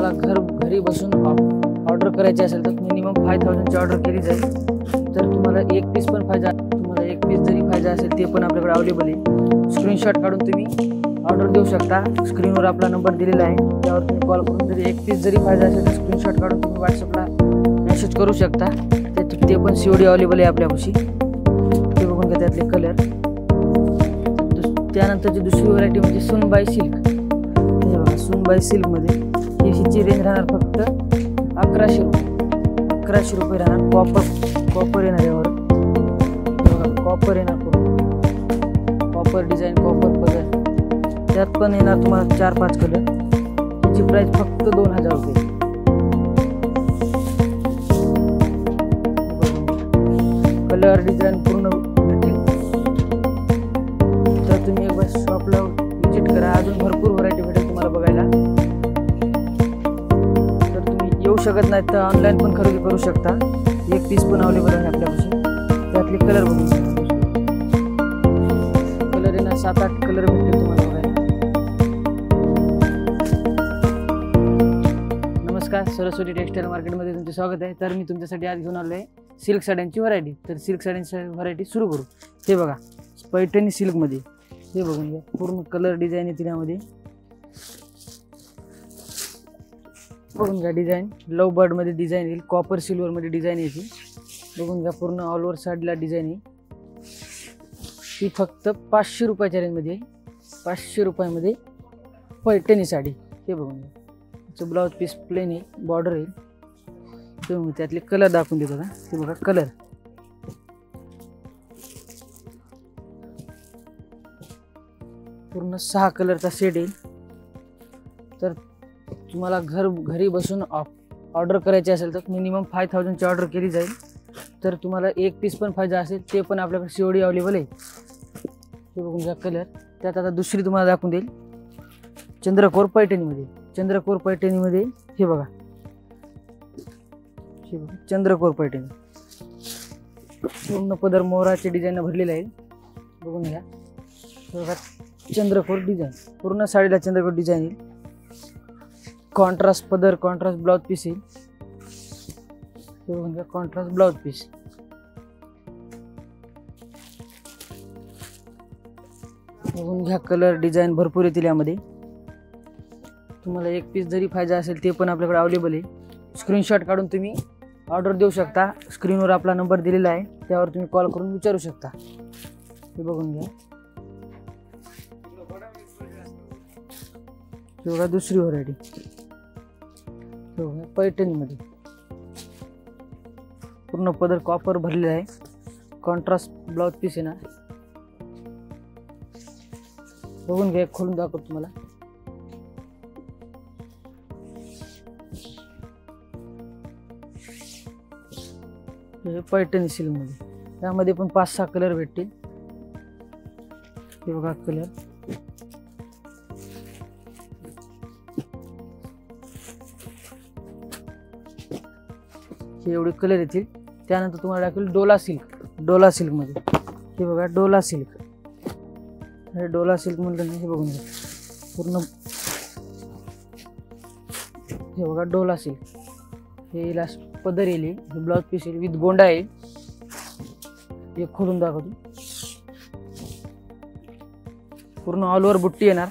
तुम्हाला घरी बसून ऑर्डर करायची असेल तर मिनिमम 5000ची ऑर्डर केली जाईल। तर तुम्हाला एक पीस पण पाहिजे, तुम्हाला एक पीस जरी पाहिजे असेल ते पण आपल्याकडे अवेलेबल आहे। स्क्रीनशॉट काढून तुम्ही ऑर्डर देऊ शकता। स्क्रीनवर आपला नंबर दिलेला आहे, त्यावर तुम्ही कॉल करून जरी एक पीस जरी पाहिजे असेल तर स्क्रीनशॉट काढून तुम्ही व्हॉट्सअपला मेसेज करू शकता। ते पण COD अवेलेबल आहे आपल्यापाशी। ते बघून घ्या त्यातले कलर। त्यानंतरची दुसरी व्हरायटी म्हणजे सुनबाई सिल्क। हे बघा, सुनबाई सिल्कमध्ये हिची रेंज राहणार फक्त 1100 रुपये। 1100 रुपये राहणार। कॉपर येणार यावर, कॉपर येणार, कॉपर डिझाईन, कॉपर पदर, त्यात पण येणार तुम्हाला 4-5 कलर। त्याची प्राइस फक्त 2000 रुपये। कलर डिझाईन पूर्ण भेटेल। तर तुम्ही एकदा शॉपला विजिट करा, अजून भरपूर व्हरायटी भेटेल तुम्हाला बघायला। तर तुम्ही येऊ शकत नाही तर ऑनलाईन पण खरेदी करू शकता। एक पीस पण अवेलेबल आहे आपल्यापाशी। त्यातले कलर बघू शकता, कलर येणार 7-8 कलर भेटतील तुम्हाला बघायला। नमस्कार, सरस्वती टेक्सटाईल मार्केटमध्ये तुमचे स्वागत आहे। तर मी तुमच्यासाठी आज घेऊन आलो आहे सिल्क साड्यांची व्हरायटी। तर सिल्क साड्यांची व्हरायटी सुरू करू। हे बघा, पैठणी सिल्कमध्ये हे बघून घ्या, पूर्ण कलर डिझाईन येतील यामध्ये। बघून घ्या डिझाईन, लव बर्ड मध्ये डिझाईन येईल, कॉपर सिल्वर मध्ये डिझाईन येते। बघून घ्या, पूर्ण ऑल ओव्हर साडीला डिझाईन आहे। ही फक्त 500 रुपयाच्या रेंजमध्ये आहे। 500 रुपयामध्ये पैठणी साडी। हे बघून घ्या, त्याचं ब्लाउज पीस प्लेन आहे, बॉर्डर आहे। त्यातले कलर दाखवून देतो का, हे बघा कलर। पूर्ण 6 कलरचा सेट येईल। तर तुम्हाला घरी बसून ऑर्डर करायची असेल तर मिनिमम 5000ची ऑर्डर केली जाईल। तर तुम्हाला एक पीस पण पाहिजे असेल ते पण आपल्याकडे COD अवेलेबल आहे। हे बघून घ्या कलर। त्यात आता दुसरी तुम्हाला दाखवून देईल चंद्रकोर पैठणीमध्ये। चंद्रकोर पैठणीमध्ये हे बघा, चंद्रकोर पैठणी पूर्ण पदर मोराचे डिझाईन भरलेले आहे। बघून घ्या, बघा चंद्रकोर डिझाईन, पूर्ण साडीला चंद्रकोर डिझाईन येईल। कॉन्ट्रास्ट पदर, कॉन्ट्रास्ट ब्लाउज पीस येईल। बघून घ्या, कॉन्ट्रास्ट ब्लाउज पीस। बघून घ्या कलर डिझाईन भरपूर येतील यामध्ये। तुम्हाला एक पीस जरी पाहिजे असेल ते पण आपल्याकडे अवेलेबल आहे। स्क्रीनशॉट काढून तुम्ही ऑर्डर देऊ शकता। स्क्रीनवर आपला नंबर दिलेला आहे, त्यावर तुम्ही कॉल करून विचारू शकता। हे बघून घ्या, बघा दुसरी व्हरायटी पैठणीमध्ये। पूर्ण पदर कॉपर भरलेला आहे, कॉन्ट्रास्ट ब्लाउज पीस आहे ना। बघून घ्या, खोलून दाखवतो तुम्हाला। पैठणी सिल्क मध्ये, त्यामध्ये पण 5-6 कलर भेटतील। हे बघा कलर, हे एवढे कलर येतील। त्यानंतर तुम्हाला दाखवेल डोला सिल्क। डोला सिल्क मध्ये हे बघा, डोला सिल्क। हे डोला सिल्क म्हणलं ना, हे बघून घ्या पूर्ण। हे बघा डोला सिल्क, हे लास्ट पदर येईल, हे ब्लाउज पीस येईल विथ गोंडा येईल। हे खोलून दाखवतो, पूर्ण ऑल ओव्हर बुट्टी येणार।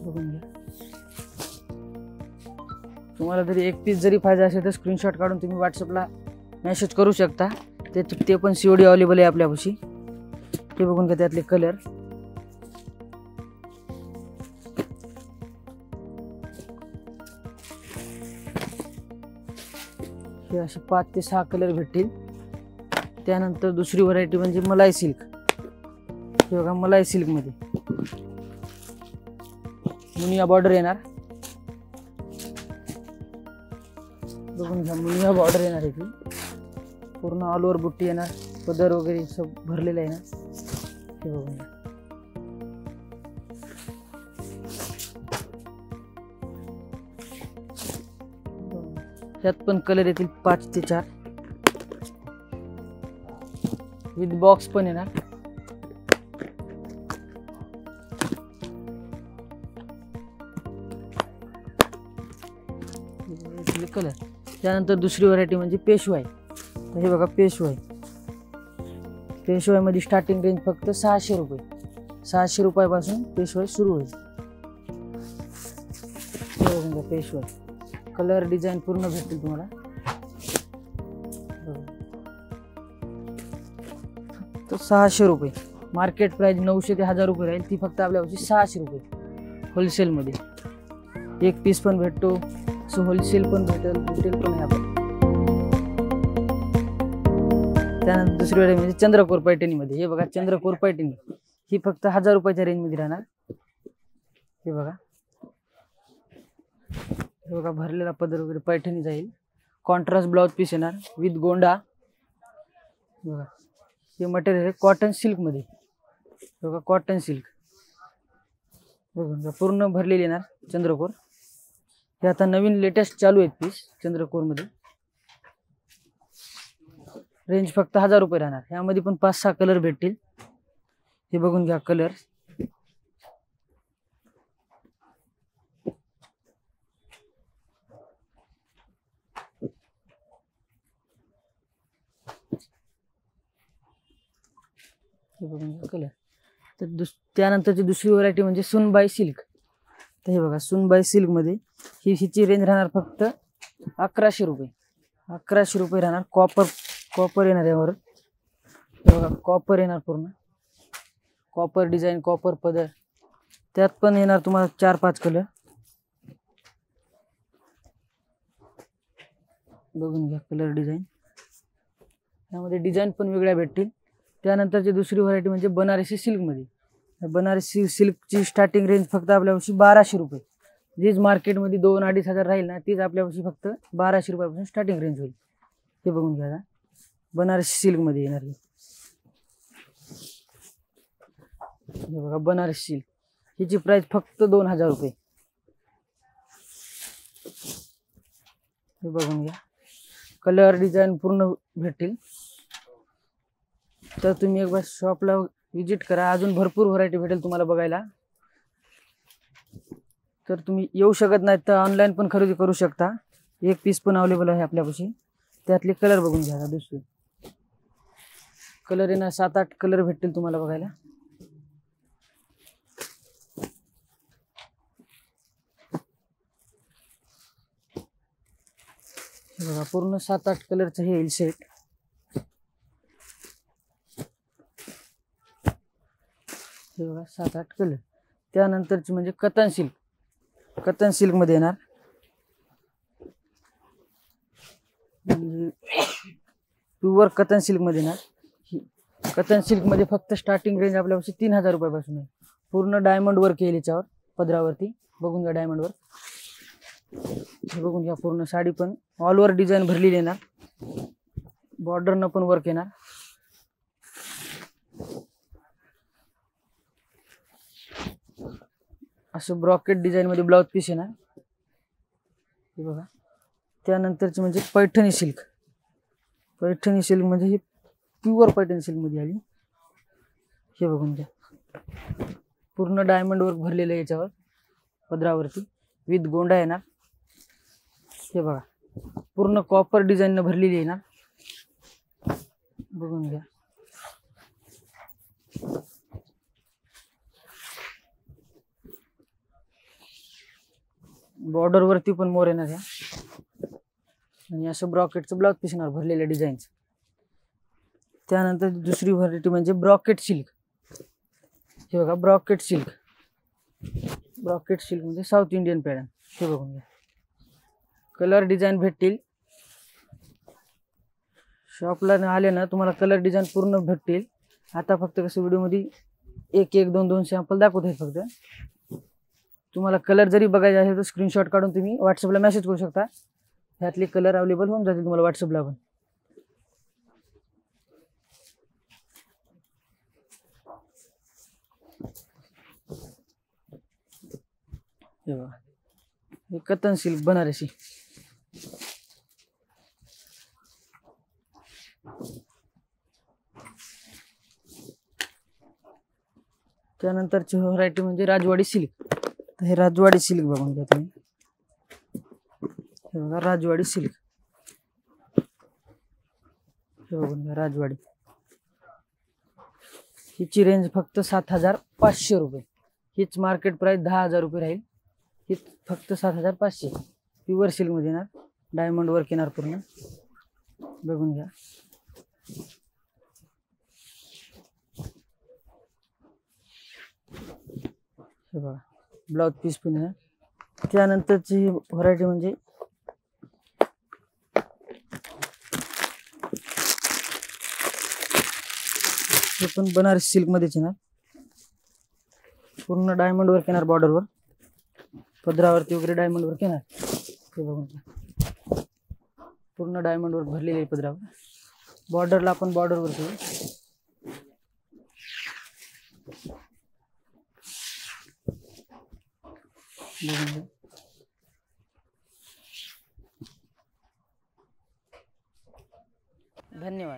बघून घ्या, तुम्हाला जरी एक पीस जरी पाहिजे असेल तर स्क्रीनशॉट काढून तुम्ही व्हॉट्सअपला मेसेज करू शकता। ते पण COD अवेलेबल आहे आपल्यापाशी। ते बघून घ्या त्यातले कलर। हे असे 5 ते 6 कलर भेटतील। त्यानंतर दुसरी व्हरायटी म्हणजे मलाई सिल्क। हे बघा, मलाई सिल्क मध्ये मुनिया बॉर्डर येणार। बघून घ्या, मुनिया बॉर्डर येणार आहे, पूर्ण ऑल ओव्हर बुट्टी येणार, पदर वगैरे सब भरलेलं आहे ना। हे बघून घ्या, त्यात पण कलर येतील 5 ते 4 विथ बॉक्स पण येणार। कलर. त्यानंतर दुसरी व्हरायटी म्हणजे पेशवाई. तर हे बघा पेशवाई. पेशवाईमध्ये स्टार्टिंग रेंज फक्त 600 रुपये. 600 रुपयापासून पेशवाई सुरू होईल. पेशवाई कलर डिझाईन पूर्ण भेटतील तुम्हाला. तर 600 रुपये. मार्केट प्राइस 900 ते 1000 रुपये राहील. ती फक्त आपल्यापाशी 600 रुपये होलसेलमध्ये. एक पीस पण भेटतो, सो होलसेल पण भेटेल, रिटेल पण आहे आपण. त्यानंतर दुसरी व्हरायटी म्हणजे चंद्रकोर पैठणीमध्ये. हे बघा चंद्रकोर पैठणी. ही फक्त 1000 रुपयाच्या रेंजमध्ये राहणार. हे बघा, हे बघा भरलेला पदर वगैरे पैठणी जाईल. कॉन्ट्रास्ट ब्लाउज पीस येणार विथ गोंडा. बघा हे मटेरियल आहे कॉटन सिल्कमध्ये. बघा कॉटन सिल्क. बघा पूर्ण भरलेली येणार चंद्रकोर. हे आता नवीन लेटेस्ट चालू आहेत पीस चंद्रकोरमध्ये. रेंज फक्त 1000 रुपये राहणार. ह्यामध्ये पण 5-6 कलर भेटतील. हे बघून घ्या कलर. हे बघून घ्या कलर. तर त्यानंतरची दुसरी व्हरायटी म्हणजे सुनबाई सिल्क. तर हे बघा सुनबाई सिल्कमध्ये हिची रेंज राहणार फक्त 1100 रुपये. 1100 रुपये राहणार. कॉपर येणार यावर. बघा कॉपर येणार पूर्ण. कॉपर डिझाईन, कॉपर पदर. त्यात पण येणार तुम्हाला 4-5 कलर. बघून घ्या कलर डिझाईन. यामध्ये डिझाईन पण वेगळ्या भेटतील. त्यानंतरची दुसरी व्हरायटी म्हणजे बनारसी सिल्कमध्ये. बनारसी सिल्कची स्टार्टिंग रेंज फक्त आपल्यापाशी 1200 रुपये. जीच मार्केटमध्ये 2-2.5 हजार राहील ना, तीच आपल्यापाशी फक्त 1200 रुपयापासून स्टार्टिंग रेंज होईल. हे बघून घ्या. बनारसी सिल्कमध्ये येणार. हे बघा बनारसी सिल्क. हिची प्राइस फक्त 2000 रुपये. हे बघून घ्या. कलर डिझाईन पूर्ण भेटतील. तर तुम्ही एकदा शॉपला विजिट करा. अजून भरपूर व्हरायटी भेटेल तुम्हाला बघायला. तर तुम्ही येऊ शकत नाही तर ऑनलाईन पण खरेदी करू शकता. एक पीस पण अवेलेबल आहे आपल्यापाशी. त्यातले कलर बघून घ्या. दुसरे कलर येणार 7-8 कलर भेटतील तुम्हाला बघायला. बघा पूर्ण 7-8 कलरचं हे येईल सेट. हे बघा 7-8 कलर. त्यानंतरची म्हणजे कतन सिल्क. कतन सिल्कमध्ये येणार. प्युअर कतन सिल्कमध्ये येणार. कतन सिल्कमध्ये फक्त स्टार्टिंग रेंज आपल्यापाशी 3000 रुपयापासून आहे. पूर्ण डायमंड वर्क येईल याच्यावर पदरावरती. बघून घ्या डायमंड वर्क. हे बघून घ्या पूर्ण साडी पण ऑल ओव्हर डिझाईन भरलेली येणार. बॉर्डरनं पण वर्क येणार. असं ब्रॉकेट डिझाईन मध्ये ब्लाउज पीस येणार. हे बघा. त्यानंतरची म्हणजे पैठणी सिल्क. पैठणी सिल्क म्हणजे ही प्युअर पैठणी सिल्क मध्ये आली. हे बघून घ्या. पूर्ण डायमंड वर्क भरलेलं आहे याच्यावर पदरावरती विथ गोंडा येणार. हे बघा पूर्ण कॉपर डिझाईन भरलेली आहे ना. बघून घ्या. बॉर्डर वरती पण मोर येणार आहे. आणि असं ब्रॉकेटचं ब्लाउज पीस येणार भरलेल्या डिझाईनचं. त्यानंतर दुसरी व्हरायटी म्हणजे ब्रॉकेट सिल्क. हे बघा ब्रॉकेट सिल्क. ब्रॉकेट सिल्क म्हणजे साऊथ इंडियन पॅटर्न. हे बघून घ्या. कलर डिझाईन भेटतील. शॉपला आले ना तुम्हाला कलर डिझाईन पूर्ण भेटतील. आता फक्त कसं व्हिडिओमध्ये 1-2 सॅम्पल दाखवत आहेत फक्त. तुम्हाला कलर जरी बघायचे असेल तर स्क्रीनशॉट काढून तुम्ही व्हॉट्सअपला मेसेज करू शकता. ह्यातले कलर अवेलेबल होऊन जातील तुम्हाला व्हॉट्सअपला पण. हे बघा हे कतन सिल्क बनारसी. त्यानंतरची व्हरायटी म्हणजे राजवाडी सिल्क. तर हे राजवाडी सिल्क बघून घ्या तुम्ही. हे बघा राजवाडी सिल्क, हे बघून घ्या राजवाडी. हिची रेंज फक्त 7,500 रुपये. हीच मार्केट प्राइस 10,000 रुपये राहील. ही फक्त 7,500. प्युअर सिल्क मध्ये येणार, डायमंड वर्क येणार पूर्ण. बघून घ्या. हे बघा ब्लाउज पीस पण आहे. त्यानंतरची व्हरायटी म्हणजे हे पण बनारसी सिल्क मध्येच येणार, पूर्ण डायमंड वर्क येणार. बॉर्डरवर, पदरावरती वगैरे डायमंड वर्क येणार. हे बघून घ्या, पूर्ण डायमंड वर्क भरलेले आहे पदरावर. बॉर्डरला आपण बॉर्डरवर घेऊ. धन्यवाद.